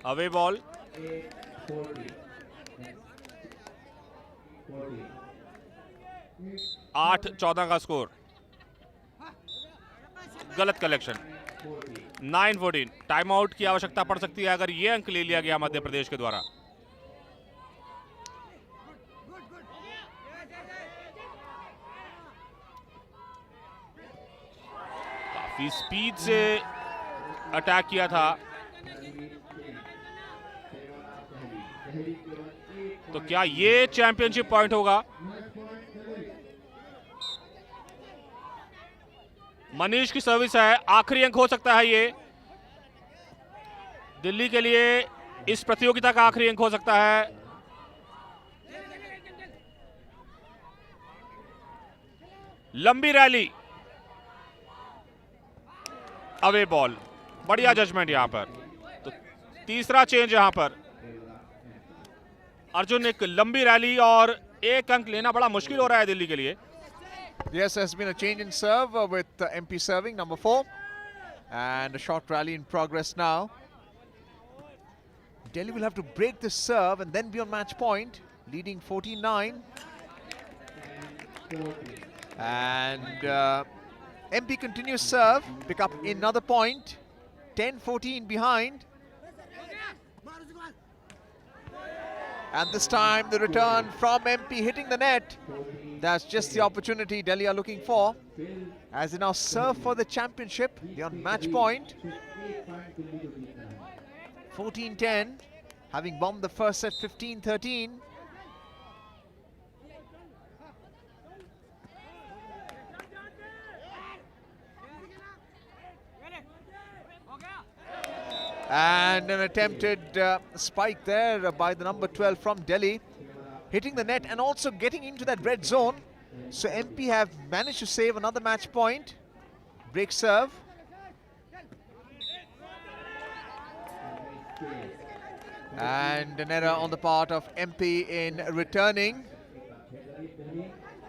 Away ball. 8-14 का score. गलत collection. 9-14। Time out की आवश्यकता पड़ सकती है अगर यह अंक ले लिया गया मध्य प्रदेश के द्वारा। काफी स्पीड से अटैक किया था, तो क्या ये चैंपियनशिप पॉइंट होगा? मनीष की सर्विस है, आखिरी अंक हो सकता है ये दिल्ली के लिए, इस प्रतियोगिता का आखिरी अंक हो सकता है। लंबी रैली, अवे बॉल। बढ़िया जजमेंट यहां पर। तो तीसरा चेंज यहां पर। अर्जुन, एक लंबी रैली और एक अंक लेना बड़ा मुश्किल हो रहा है दिल्ली के लिए। Yes, there's been a change in serve with MP serving number 4, and a short rally in progress now. Delhi will have to break the serve and then be on match point, leading 14-9. And MP continues serve, pick up another point, 10-14 behind. And this time the return from MP hitting the net. That's just the opportunity Delhi are looking for, as they now serve for the championship. They're on match point. 14-10, having bombed the first set 15-13. And an attempted spike there by the number 12 from Delhi, hitting the net and also getting into that red zone. So MP have managed to save another match point. Break serve. And an error on the part of MP in returning.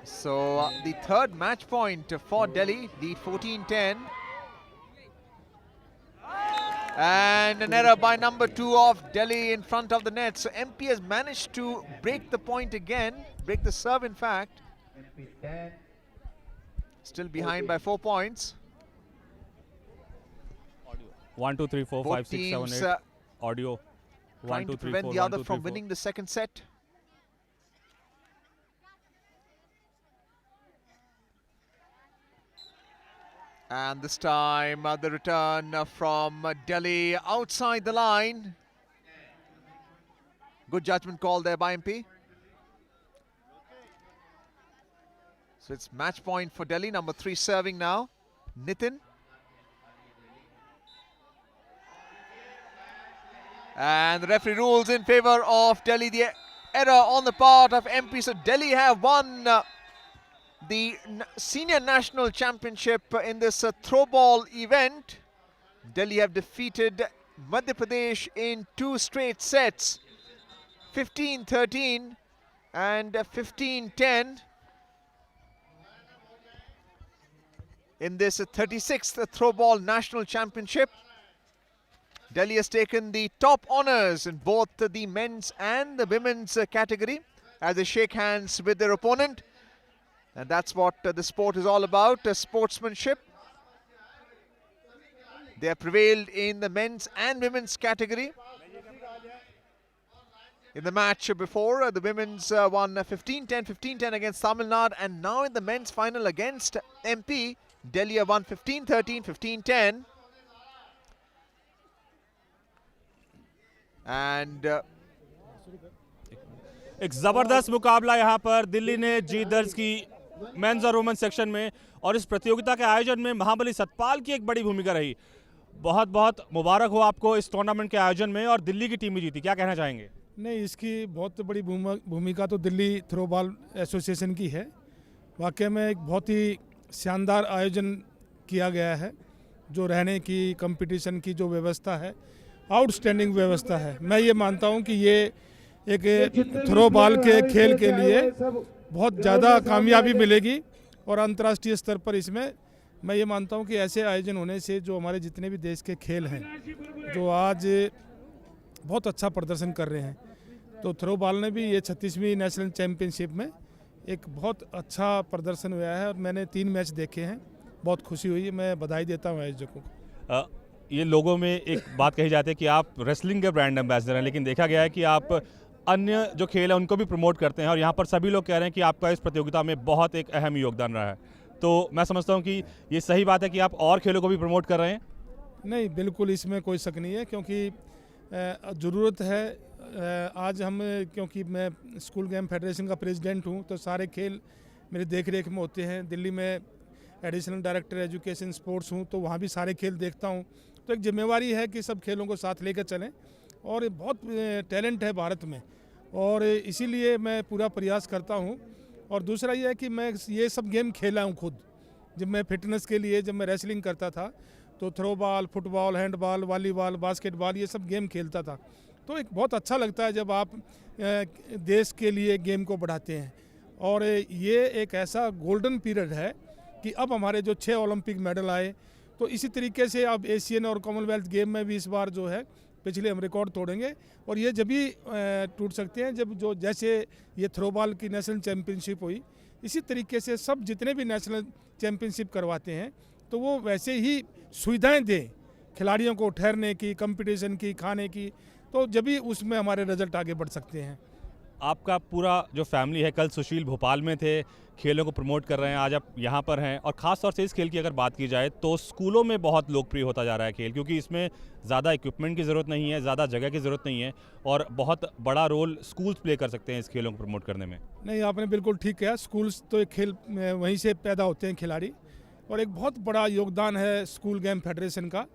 So the third match point for Delhi, lead 14-10. And an error by number 2 of Delhi in front of the net. So MP has managed to break the point again, break the serve in fact. Still behind by 4 points. 1 2 3 4 Both 5 6 7 teams 8 audio 1 trying 2 to 3 prevent 4 the 1 other 2 3 from 4 winning the second set. And this time the return from Delhi outside the line. Good judgment call there by MP. So it's match point for Delhi. Number 3 serving now, Nitin. And the referee rules in favor of Delhi. The error on the part of MP. So Delhi have won the Senior National Championship in this throw ball event. Delhi have defeated Madhya Pradesh in 2 straight sets, 15-13 and 15-10. In this 36th Throw Ball National Championship, Delhi has taken the top honours in both the men's and the women's category as they shake hands with their opponent. And that's what the sport is all about, sportsmanship. They have prevailed in the men's and women's category. In the match before, the women's won 15-10, 15-10 against Tamil Nadu. And now in the men's final against MP, Delhi have won 15-13, 15-10. And एक जबरदस्त मुकाबला यहां पर दिल्ली ने जीत दर्ज की mains और women's section में, और इस प्रतियोगिता के आयोजन में महाबली सतपाल की एक बड़ी भूमिका रही। बहुत बहुत मुबारक हो आपको इस टूर्नामेंट के आयोजन में, और दिल्ली की टीम भी जीती, क्या कहना चाहेंगे? नहीं, इसकी बहुत बड़ी भूमिका तो दिल्ली थ्रो बॉल एसोसिएशन की है। वाकई में एक बहुत ही शानदार आयोजन किया गया है। जो रहने की, कंपटीशन की जो व्यवस्था है, आउटस्टैंडिंग व्यवस्था है। मैं ये मानता हूँ कि ये एक थ्रो बॉल के खेल के लिए बहुत ज़्यादा कामयाबी मिलेगी, और अंतर्राष्ट्रीय स्तर पर इसमें मैं ये मानता हूँ कि ऐसे आयोजन होने से जो हमारे जितने भी देश के खेल हैं, जो आज बहुत अच्छा प्रदर्शन कर रहे हैं। तो थ्रो बॉल ने भी ये 36वीं नेशनल चैम्पियनशिप में एक बहुत अच्छा प्रदर्शन हुआ है और मैंने 3 मैच देखे हैं, बहुत खुशी हुई है। मैं बधाई देता हूँ आयोजकों को। ये लोगों में एक बात कही जाती है कि आप रेसलिंग के ब्रांड एम्बेसडर हैं, लेकिन देखा गया है कि आप अन्य जो खेल है उनको भी प्रमोट करते हैं और यहाँ पर सभी लोग कह रहे हैं कि आपका इस प्रतियोगिता में बहुत एक अहम योगदान रहा है। तो मैं समझता हूँ कि ये सही बात है कि आप और खेलों को भी प्रमोट कर रहे हैं। नहीं, बिल्कुल इसमें कोई शक नहीं है, क्योंकि ज़रूरत है। आज हम, क्योंकि मैं स्कूल गेम फेडरेशन का प्रेसिडेंट हूँ, तो सारे खेल मेरे देख रेख में होते हैं। दिल्ली में एडिशनल डायरेक्टर एजुकेशन स्पोर्ट्स हूँ, तो वहाँ भी सारे खेल देखता हूँ। तो एक जिम्मेवारी है कि सब खेलों को साथ लेकर चलें और बहुत टैलेंट है भारत में और इसीलिए मैं पूरा प्रयास करता हूँ। और दूसरा ये है कि मैं ये सब गेम खेला हूँ खुद। जब मैं फिटनेस के लिए, जब मैं रेसलिंग करता था तो throw ball, football, handball, volleyball, basketball ये सब गेम खेलता था। तो एक बहुत अच्छा लगता है जब आप देश के लिए गेम को बढ़ाते हैं। और ये एक ऐसा गोल्डन पीरियड है कि अब हमारे जो 6 ओलंपिक मेडल आए, तो इसी तरीके से अब एशियन और कॉमनवेल्थ गेम में भी इस बार जो है पिछले हम रिकॉर्ड तोड़ेंगे। और ये जब भी टूट सकते हैं जब जो जैसे ये थ्रो बॉल की नेशनल चैम्पियनशिप हुई, इसी तरीके से सब जितने भी नेशनल चैम्पियनशिप करवाते हैं तो वो वैसे ही सुविधाएं दें खिलाड़ियों को, ठहरने की, कंपटीशन की, खाने की, तो जब भी उसमें हमारे रिजल्ट आगे बढ़ सकते हैं। आपका पूरा जो फैमिली है, कल सुशील भोपाल में थे, खेलों को प्रमोट कर रहे हैं, आज आप यहाँ पर हैं और ख़ास तौर से इस खेल की अगर बात की जाए तो स्कूलों में बहुत लोकप्रिय होता जा रहा है खेल, क्योंकि इसमें ज़्यादा इक्विपमेंट की ज़रूरत नहीं है, ज़्यादा जगह की ज़रूरत नहीं है और बहुत बड़ा रोल स्कूल्स प्ले कर सकते हैं इस खेलों को प्रमोट करने में। नहीं, आपने बिल्कुल ठीक कहा। स्कूल्स तो एक खेल वहीं से पैदा होते हैं खिलाड़ी, और एक बहुत बड़ा योगदान है स्कूल गेम फेडरेशन का।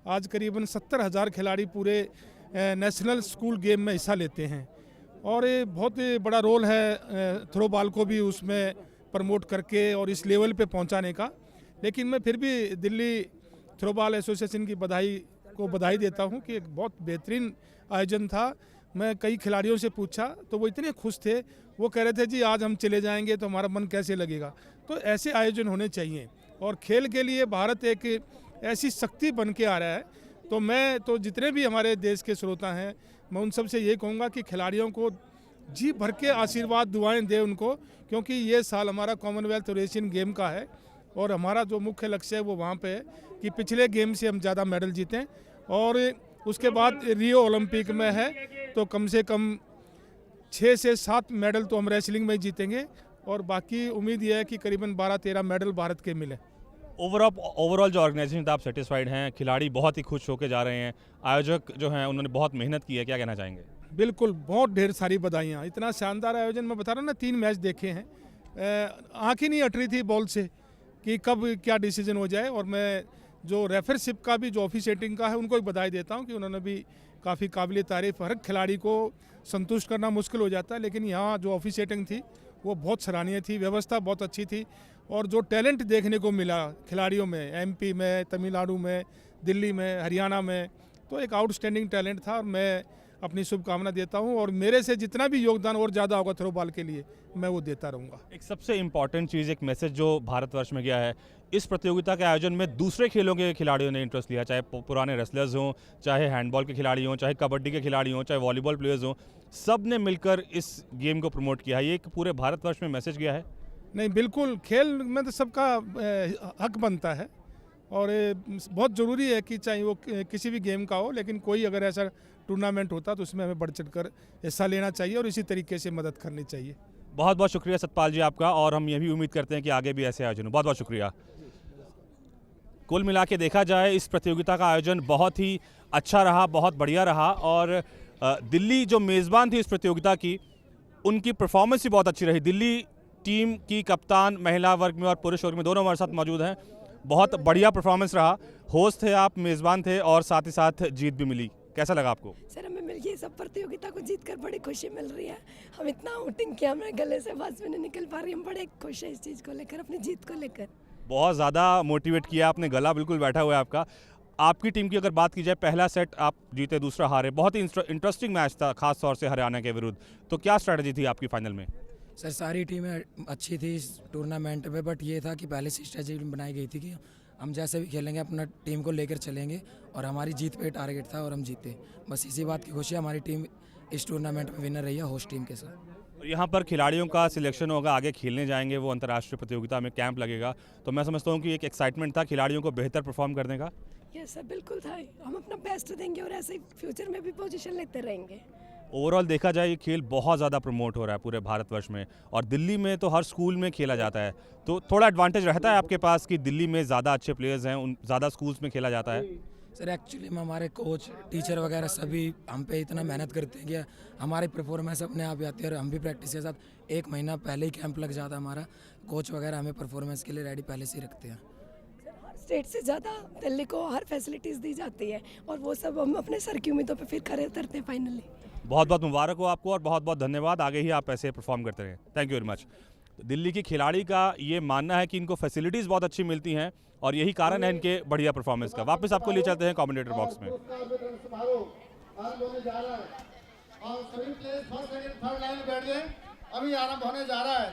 आज करीबन 70,000 खिलाड़ी पूरे नेशनल स्कूल गेम में हिस्सा लेते हैं और ये बहुत बड़ा रोल है थ्रो बॉल को भी उसमें प्रमोट करके और इस लेवल पे पहुंचाने का। लेकिन मैं फिर भी दिल्ली थ्रो बॉल एसोसिएशन की बधाई देता हूं कि एक बहुत बेहतरीन आयोजन था। मैं कई खिलाड़ियों से पूछा तो वो इतने खुश थे, वो कह रहे थे जी आज हम चले जाएंगे तो हमारा मन कैसे लगेगा। तो ऐसे आयोजन होने चाहिए और खेल के लिए भारत एक ऐसी शक्ति बन के आ रहा है। तो मैं तो जितने भी हमारे देश के श्रोता हैं, मैं उन सब से ये कहूँगा कि खिलाड़ियों को जी भर के आशीर्वाद, दुआएं दें उनको, क्योंकि ये साल हमारा कॉमनवेल्थ और एशियन गेम का है और हमारा जो मुख्य लक्ष्य है वो वहाँ पे है कि पिछले गेम से हम ज़्यादा मेडल जीतें और उसके बाद रियो ओलंपिक में है तो कम से कम 6 से 7 मेडल तो हम रेसलिंग में ही जीतेंगे और बाकी उम्मीद यह है कि करीबन 12-13 मेडल भारत के मिले। ओवरऑल जो ऑर्गेनाइजेशन आप सेटिस्फाइड हैं, खिलाड़ी बहुत ही खुश होकर जा रहे हैं, आयोजक जो हैं उन्होंने बहुत मेहनत की है, क्या कहना चाहेंगे? बिल्कुल, बहुत ढेर सारी बधाइयाँ। इतना शानदार आयोजन, मैं बता रहा हूँ ना, 3 मैच देखे हैं, आँख ही नहीं हट रही थी बॉल से कि कब क्या डिसीजन हो जाए। और मैं जो रेफरशिप का भी, जो ऑफिशिएटिंग का है, उनको भी बधाई देता हूँ कि उन्होंने भी काफ़ी काबिल तारीफ। हर खिलाड़ी को संतुष्ट करना मुश्किल हो जाता है, लेकिन यहाँ जो ऑफिशिएटिंग थी वो बहुत सराहनीय थी, व्यवस्था बहुत अच्छी थी और जो टैलेंट देखने को मिला खिलाड़ियों में, एमपी में, तमिलनाडु में, दिल्ली में, हरियाणा में, तो एक आउटस्टैंडिंग टैलेंट था। और मैं अपनी शुभकामना देता हूं और मेरे से जितना भी योगदान और ज़्यादा होगा थ्रो बॉल के लिए मैं वो देता रहूँगा। एक सबसे इम्पॉर्टेंट चीज़, एक मैसेज जो भारतवर्ष में गया है, इस प्रतियोगिता के आयोजन में दूसरे खेलों के खिलाड़ियों ने इंटरेस्ट लिया, चाहे पुराने रेसलर्स हों, चाहे हैंडबॉल के खिलाड़ी हों, चाहे कबड्डी के खिलाड़ी हों, चाहे वॉलीबॉल प्लेयर्स हों, सब ने मिलकर इस गेम को प्रमोट किया है। ये एक पूरे भारतवर्ष में मैसेज गया है। नहीं, बिल्कुल, खेल में तो सबका हक बनता है और बहुत ज़रूरी है कि चाहे वो किसी भी गेम का हो, लेकिन कोई अगर ऐसा टूर्नामेंट होता तो उसमें हमें बढ़ चढ़ कर हिस्सा लेना चाहिए और इसी तरीके से मदद करनी चाहिए। बहुत बहुत शुक्रिया सतपाल जी आपका, और हम ये भी उम्मीद करते हैं कि आगे भी ऐसे आयोजन हो। बहुत बहुत शुक्रिया। कुल मिला के देखा जाए इस प्रतियोगिता का आयोजन बहुत ही अच्छा रहा, बहुत बढ़िया रहा और दिल्ली जो मेज़बान थी इस प्रतियोगिता की, उनकी परफॉर्मेंस भी बहुत अच्छी रही। दिल्ली टीम की कप्तान महिला वर्ग में और पुरुष वर्ग में दोनों हमारे साथ मौजूद हैं। बहुत बढ़िया परफॉर्मेंस रहा। होस्ट थे आप, मेज़बान थे और साथ ही साथ जीत भी मिली। कैसा लगा आपको? सर, हमें मिल गई सब प्रतियोगिता को जीत कर बड़ी खुशी मिल रही है। हम इतना आउटिंग किया, हमें गले से बात भी नहीं निकल पा रही। हम बड़े खुश हैं इस चीज़ को लेकर, अपनी जीत को लेकर। बहुत ज़्यादा मोटिवेट किया आपने, गला बिल्कुल बैठा हुआ है आपका। आपकी टीम की अगर बात की जाए, पहला सेट आप जीते, दूसरा हारे, बहुत ही इंटरेस्टिंग मैच था, खास तौर से हरियाणा के विरुद्ध। तो क्या स्ट्रैटेजी थी आपकी फाइनल में? सर, सारी टीमें अच्छी थी इस टूर्नामेंट में, बट ये था कि पहले से स्ट्रेटजी बनाई गई थी कि हम जैसे भी खेलेंगे अपना टीम को लेकर चलेंगे और हमारी जीत पे टारगेट था और हम जीते। बस इसी बात की खुशी है, हमारी टीम इस टूर्नामेंट में विनर रही है होस्ट टीम के साथ। और यहाँ पर खिलाड़ियों का सिलेक्शन होगा, आगे खेलने जाएंगे, वो अंतर्राष्ट्रीय प्रतियोगिता में कैंप लगेगा, तो मैं समझता हूँ कि एक एक्साइटमेंट था खिलाड़ियों को बेहतर परफॉर्म करने का। यस सर, बिल्कुल था। हम अपना बेस्ट देंगे और ऐसे ही फ्यूचर में भी पोजीशन लेते रहेंगे। ओवरऑल देखा जाए ये खेल बहुत ज़्यादा प्रमोट हो रहा है पूरे भारतवर्ष में, और दिल्ली में तो हर स्कूल में खेला जाता है, तो थोड़ा एडवांटेज रहता है आपके पास कि दिल्ली में ज़्यादा अच्छे प्लेयर्स हैं, उन ज़्यादा स्कूल्स में खेला जाता है। सर एक्चुअली में हमारे कोच टीचर वगैरह सभी हम पे इतना मेहनत करते हैं कि हमारी परफॉर्मेंस अपने आप ही आती है, और हम भी प्रैक्टिस के साथ 1 महीना पहले ही कैंप लग जाता है हमारा। कोच वगैरह हमें परफॉर्मेंस के लिए रेडी पहले से ही रखते हैं। हर स्टेट से ज़्यादा दिल्ली को हर फैसिलिटीज़ दी जाती है और वो सब हम अपने सर की उम्मीदों पे फिर खरे उतरते हैं फाइनली। बहुत बहुत मुबारक हो आपको और बहुत बहुत धन्यवाद, आगे ही आप ऐसे परफॉर्म करते रहें। Thank you very much. Delhi की खिलाड़ी का ये मानना है कि इनको फैसिलिटीज़ बहुत अच्छी मिलती हैं और यही कारण है इनके बढ़िया परफॉर्मेंस का। वापस आपको ले चलते हैं कमेंटेटर बॉक्स में।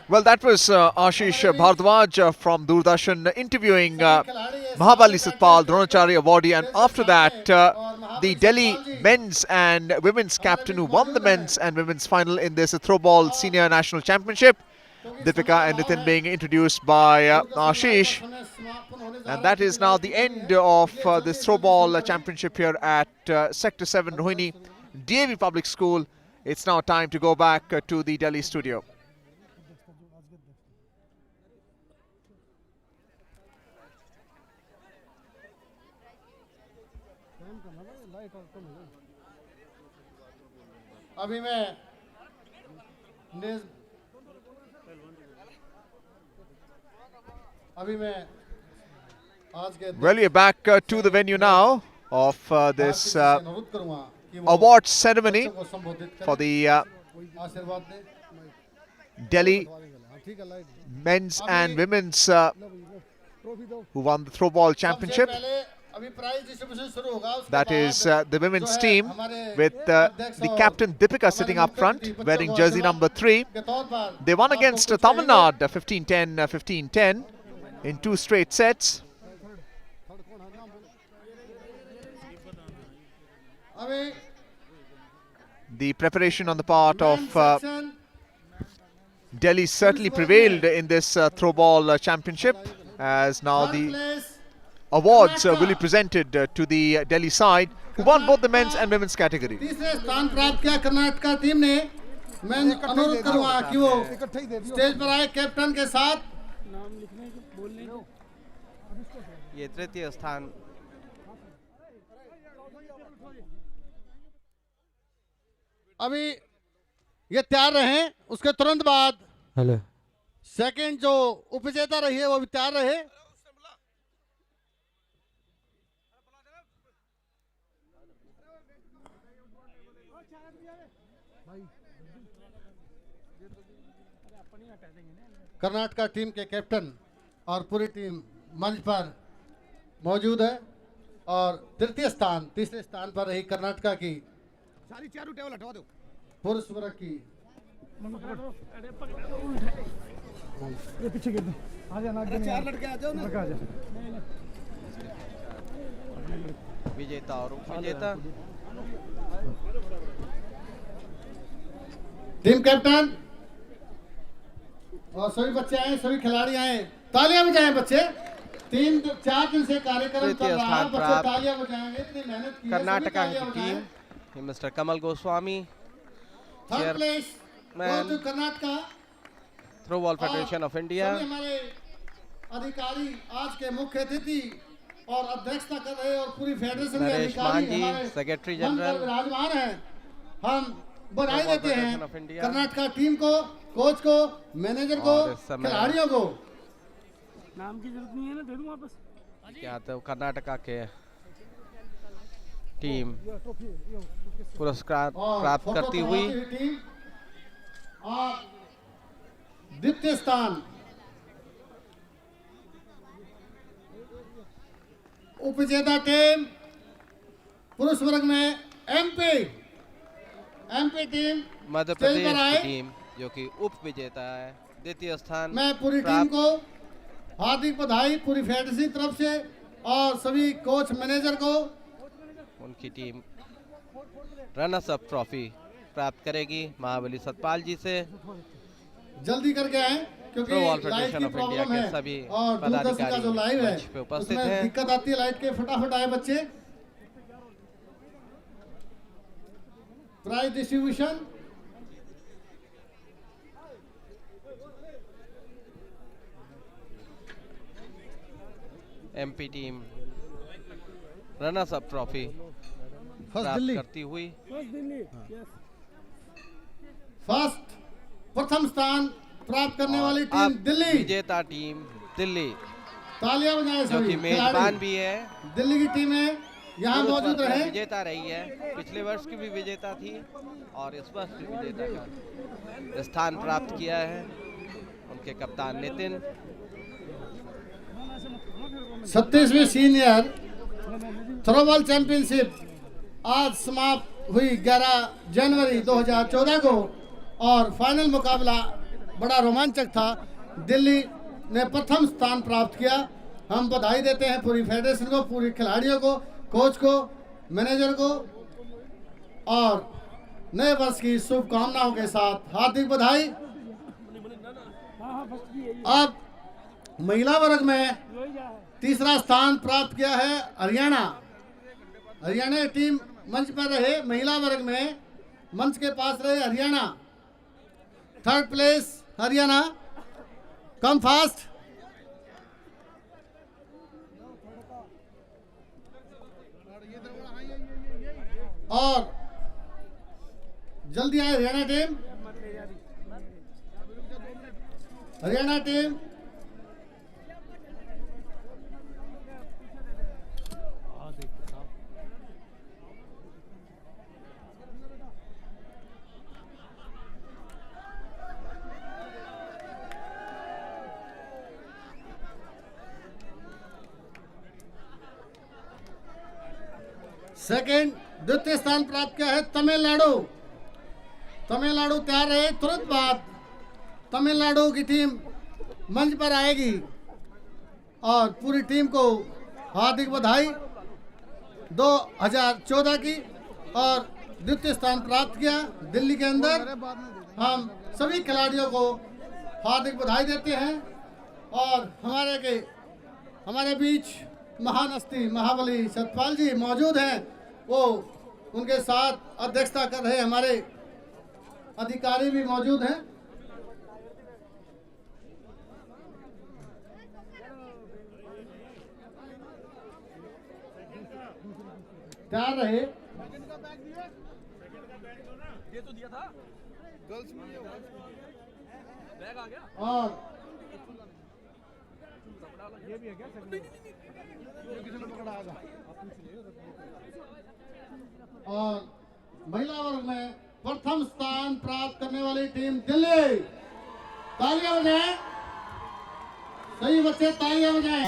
Well, that was Ashish Bhardwaj from Doordarshan interviewing Mahabali Satpal, Dronacharya Awardee, and after that the Delhi men's and women's captain who won the men's and women's final in this throwball senior national championship, Deepika and Nitin, being introduced by Ashish. And that is now the end of this throwball championship here at Sector 7 Rohini DAV Public School. It's now time to go back to the Delhi studio. अभी मैं Well, we're back to the venue now of this award ceremony for the Delhi men's and women's who won the throwball championship. That is the women's team with the captain Deepika sitting up front wearing jersey number 3. They won against Tamil Nadu 15-10, 15-10 in 2 straight sets. The preparation on the part of Delhi certainly prevailed in this throwball championship, as now the awards will be presented to the Delhi side, who won both the men's and women's category. तीसरे स्थान प्राप्त किया Karnataka team ने। मैं अनुरोध करूंगा कि वो स्टेज पर आए कैप्टन के साथ। ये तृतीय स्थान अभी ये तैयार रहे, उसके तुरंत बाद सेकंड जो उपविजेता रही है वो भी तैयार रहे। कर्नाटका टीम के कैप्टन और पूरी टीम मंच पर मौजूद है और तीसरे स्थान पर रही कर्नाटका की सारी चारों टेबल हटवा दो पुरुष वर्ग की पीछे गिर दो। आ जाना, चार लड़के आ जाओ ना। विजेता और उपविजेता। टीम कैप्टन और सभी बच्चे आए, सभी खिलाड़ी आए, तालियां बजाएं बच्चे। 4 दिन से कार्यक्रम चल रहा है, बच्चे तालियां बजाएंगे, इतनी मेहनत की है। कर्नाटका की team mister Kamal Goswami, chairman Karnataka throwball federation of India. हमारे अधिकारी आज के मुख्य अतिथि और अध्यक्षता कर रहे और पूरी फेडरेशन के अधिकारी हमारे सेक्रेटरी जनरल विराजमान हैं। हम बधाई देते हैं कर्नाटका टीम को, कोच को, मैनेजर को, खिलाड़ियों को। नाम की जरूरत नहीं है ना, दे दूं वापस। क्या तो कर्नाटका के टीम पुरस्कार प्राप्त करती हुई और द्वितीय स्थान उपविजेता टीम पुरुष वर्ग में एमपी टीम मध्य प्रदेश की टीम जो कि उप विजेता है। द्वितीय स्थान मैं पूरी टीम को हार्दिक बधाई पूरी फेडरेशन की तरफ से और सभी कोच मैनेजर को उनकी टीम रनर्स अप ट्रॉफी प्राप्त करेगी महाबली सतपाल जी से। जल्दी करके आए क्योंकि थ्रो बॉल लाइट फेडरेशन की ऑफ इंडिया प्रॉब्लम के है सभी और दूरदर्शन का जो लाइव है मंच पे उपस्थित उसमें हैं। दिक्कत आती है लाइट के। फटाफट आए बच्चे। Prize distribution MP team runners up trophy first प्राप्त दिल्ली करती हुई। फर्स्ट प्रथम स्थान प्राप्त करने वाली और टीम अब दिल्ली। विजेता टीम दिल्ली तालियां बजाएं जो सभी कि मेजबान खिलाड़ी। भी है, दिल्ली की टीमें यहाँ पुरुष मौजूद वर्ग में रहे। विजेता रही है, पिछले वर्ष की भी विजेता थी और इस वर्ष भी विजेता का स्थान प्राप्त किया है उनके कप्तान नितिन। 37वीं सीनियर थ्रोबॉल चैंपियनशिप आज समाप्त हुई 11 जनवरी 2014 को और फाइनल मुकाबला बड़ा रोमांचक था। दिल्ली ने प्रथम स्थान प्राप्त किया। हम बधाई देते हैं पूरी फेडरेशन को, पूरी खिलाड़ियों को, कोच को, मैनेजर को और नए वर्ष की शुभकामनाओं के साथ हार्दिक बधाई। अब महिला वर्ग में तीसरा स्थान प्राप्त किया है हरियाणा। हरियाणा की टीम मंच पर रहे। महिला वर्ग में मंच के पास रहे Haryana. Third place Haryana. Come fast. और जल्दी आए Haryana team. Haryana team second द्वितीय स्थान प्राप्त किया है तमिलनाडु। तमिलनाडु तैयार रहे। तुरंत बाद तमिलनाडु की टीम मंच पर आएगी और पूरी टीम को हार्दिक बधाई 2014 की और द्वितीय स्थान प्राप्त किया दिल्ली के अंदर। हम सभी खिलाड़ियों को हार्दिक बधाई देते हैं और हमारे बीच महान हस्ती महाबली सतपाल जी मौजूद हैं। वो उनके साथ अध्यक्षता कर रहे हमारे अधिकारी भी मौजूद हैं। तैयार रहे। ये तो दिया था गर्ल्स में बैग आ गया और ये भी है क्या? और महिला वर्ग में प्रथम स्थान प्राप्त करने वाली टीम दिल्ली। तालियां बजाएं सही बच्चे, तालियां बजाएं।